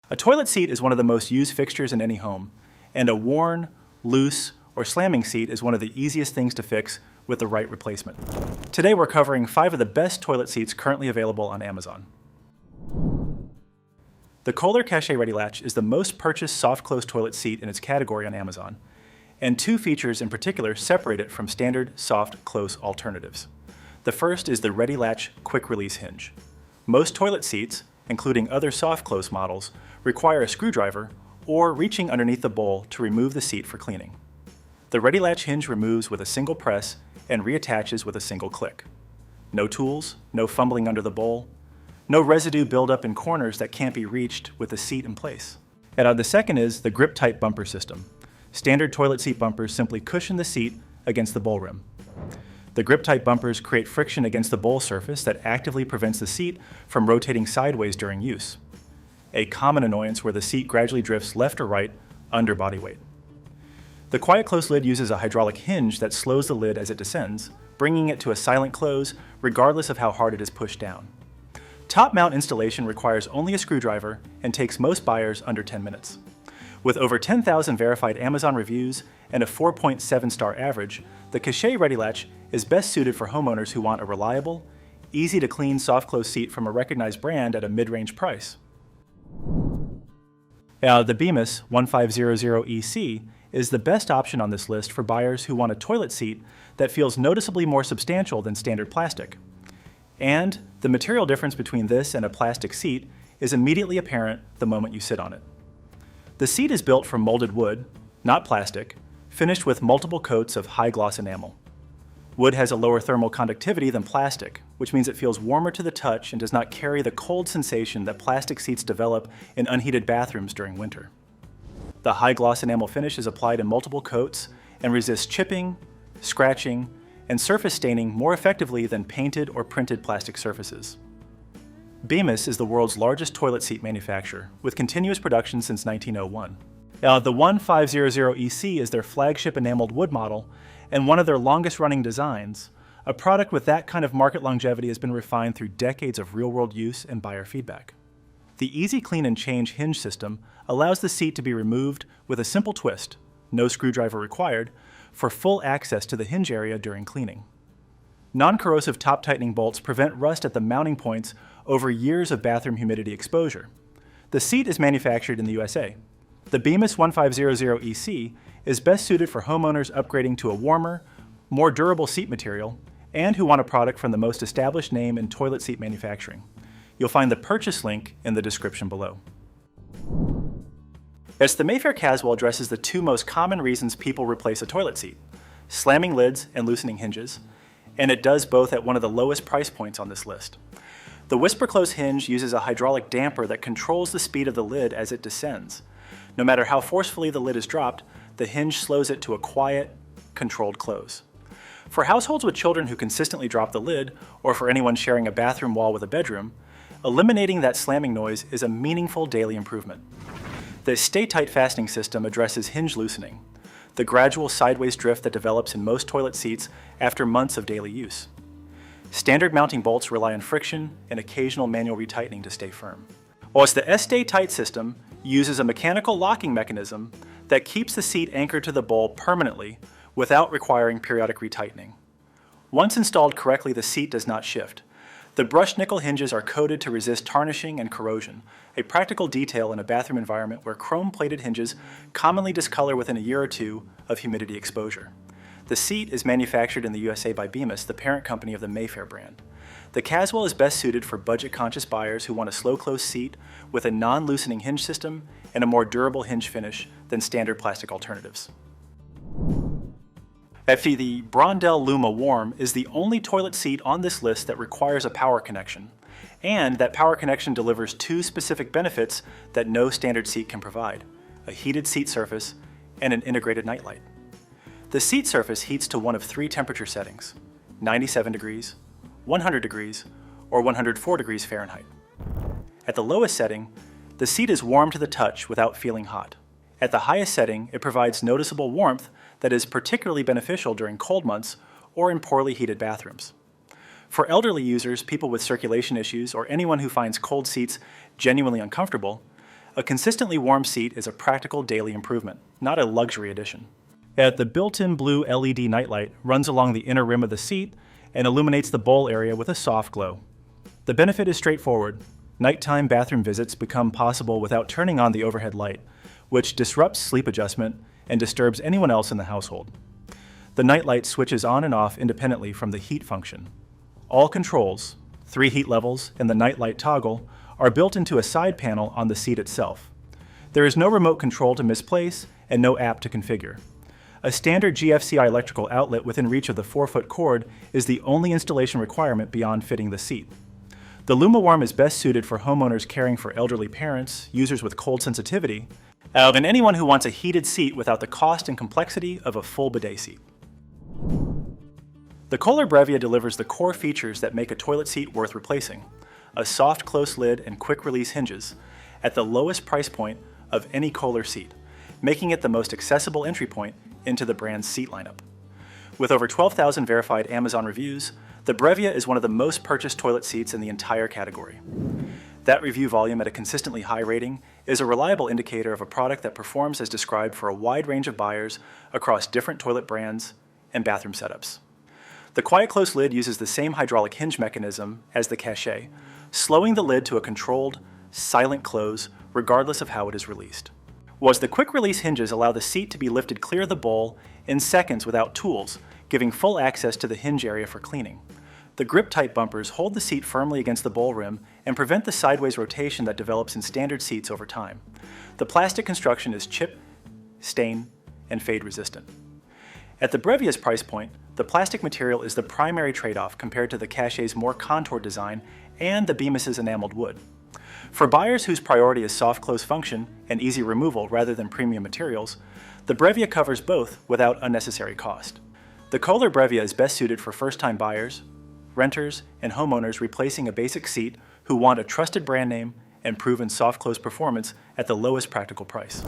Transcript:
A toilet seat is one of the most used fixtures in any home, and a worn, loose, or slamming seat is one of the easiest things to fix with the right replacement. Today we're covering 5 of the best toilet seats currently available on Amazon. The KOHLER Cachet ReadyLatch is the most purchased soft-close toilet seat in its category on Amazon, and 2 features in particular separate it from standard soft-close alternatives. The first is the ReadyLatch quick-release hinge. Most toilet seats, including other soft-close models, require a screwdriver or reaching underneath the bowl to remove the seat for cleaning. The ReadyLatch hinge removes with a single press and reattaches with a single click. No tools, no fumbling under the bowl, no residue buildup in corners that can't be reached with the seat in place. And the second is the grip-tight bumper system. Standard toilet seat bumpers simply cushion the seat against the bowl rim. The grip-tight bumpers create friction against the bowl surface that actively prevents the seat from rotating sideways during use, a common annoyance where the seat gradually drifts left or right under body weight. The quiet close lid uses a hydraulic hinge that slows the lid as it descends, bringing it to a silent close regardless of how hard it is pushed down. Top mount installation requires only a screwdriver and takes most buyers under 10 minutes. With over 10,000 verified Amazon reviews and a 4.7-star average, the Cachet ReadyLatch is best suited for homeowners who want a reliable, easy-to-clean soft-close seat from a recognized brand at a mid-range price. The Bemis 1500EC is the best option on this list for buyers who want a toilet seat that feels noticeably more substantial than standard plastic. And the material difference between this and a plastic seat is immediately apparent the moment you sit on it. The seat is built from molded wood, not plastic, finished with multiple coats of high-gloss enamel. Wood has a lower thermal conductivity than plastic, which means it feels warmer to the touch and does not carry the cold sensation that plastic seats develop in unheated bathrooms during winter. The high-gloss enamel finish is applied in multiple coats and resists chipping, scratching, and surface staining more effectively than painted or printed plastic surfaces. Bemis is the world's largest toilet seat manufacturer, with continuous production since 1901. The 1500EC is their flagship enameled wood model and one of their longest-running designs. A product with that kind of market longevity has been refined through decades of real-world use and buyer feedback. The Easy Clean and Change hinge system allows the seat to be removed with a simple twist, no screwdriver required, for full access to the hinge area during cleaning. Non-corrosive top tightening bolts prevent rust at the mounting points over years of bathroom humidity exposure. The seat is manufactured in the USA. The Bemis 1500EC is best suited for homeowners upgrading to a warmer, more durable seat material and who want a product from the most established name in toilet seat manufacturing. You'll find the purchase link in the description below. The Mayfair Caswell addresses the 2 most common reasons people replace a toilet seat: slamming lids and loosening hinges, and it does both at one of the lowest price points on this list. The Whisper Close hinge uses a hydraulic damper that controls the speed of the lid as it descends. No matter how forcefully the lid is dropped, the hinge slows it to a quiet, controlled close. For households with children who consistently drop the lid, or for anyone sharing a bathroom wall with a bedroom, eliminating that slamming noise is a meaningful daily improvement. The Stay Tight fastening system addresses hinge loosening, the gradual sideways drift that develops in most toilet seats after months of daily use. Standard mounting bolts rely on friction and occasional manual retightening to stay firm. Whilst the Stay Tight system uses a mechanical locking mechanism that keeps the seat anchored to the bowl permanently without requiring periodic retightening. Once installed correctly, the seat does not shift. The brushed nickel hinges are coated to resist tarnishing and corrosion, a practical detail in a bathroom environment where chrome-plated hinges commonly discolor within a year or 2 of humidity exposure. The seat is manufactured in the USA by Bemis, the parent company of the Mayfair brand. The Caswell is best suited for budget-conscious buyers who want a slow-close seat with a non-loosening hinge system and a more durable hinge finish than standard plastic alternatives. The Brondell LumaWarm is the only toilet seat on this list that requires a power connection, and that power connection delivers 2 specific benefits that no standard seat can provide: a heated seat surface and an integrated nightlight. The seat surface heats to one of 3 temperature settings: 97 degrees, 100 degrees, or 104 degrees Fahrenheit. At the lowest setting, the seat is warm to the touch without feeling hot. At the highest setting, it provides noticeable warmth that is particularly beneficial during cold months or in poorly heated bathrooms. For elderly users, people with circulation issues, or anyone who finds cold seats genuinely uncomfortable, A consistently warm seat is a practical daily improvement, not a luxury addition. The built-in blue LED nightlight runs along the inner rim of the seat and illuminates the bowl area with a soft glow. The benefit is straightforward. Nighttime bathroom visits become possible without turning on the overhead light, which disrupts sleep adjustment and disturbs anyone else in the household. The nightlight switches on and off independently from the heat function. All controls, 3 heat levels and the nightlight toggle, are built into a side panel on the seat itself. There is no remote control to misplace and no app to configure. A standard GFCI electrical outlet within reach of the 4-foot cord is the only installation requirement beyond fitting the seat. The LumaWarm is best suited for homeowners caring for elderly parents, users with cold sensitivity, and anyone who wants a heated seat without the cost and complexity of a full bidet seat. The KOHLER Brevia delivers the core features that make a toilet seat worth replacing: a soft close lid and quick release hinges, at the lowest price point of any KOHLER seat, making it the most accessible entry point into the brand's seat lineup. With over 12,000 verified Amazon reviews, the Brevia is one of the most purchased toilet seats in the entire category. That review volume at a consistently high rating is a reliable indicator of a product that performs as described for a wide range of buyers across different toilet brands and bathroom setups. The quiet close lid uses the same hydraulic hinge mechanism as the Cachet, slowing the lid to a controlled, silent close regardless of how it is released. The quick release hinges allow the seat to be lifted clear of the bowl in seconds without tools, giving full access to the hinge area for cleaning. The grip-tight bumpers hold the seat firmly against the bowl rim and prevent the sideways rotation that develops in standard seats over time. The plastic construction is chip, stain, and fade resistant. At the Brevia's price point, the plastic material is the primary trade-off compared to the Cachet's more contoured design and the Bemis' enameled wood. For buyers whose priority is soft close function and easy removal rather than premium materials, the Brevia covers both without unnecessary cost. The KOHLER Brevia is best suited for first-time buyers, renters, and homeowners replacing a basic seat who want a trusted brand name and proven soft close performance at the lowest practical price.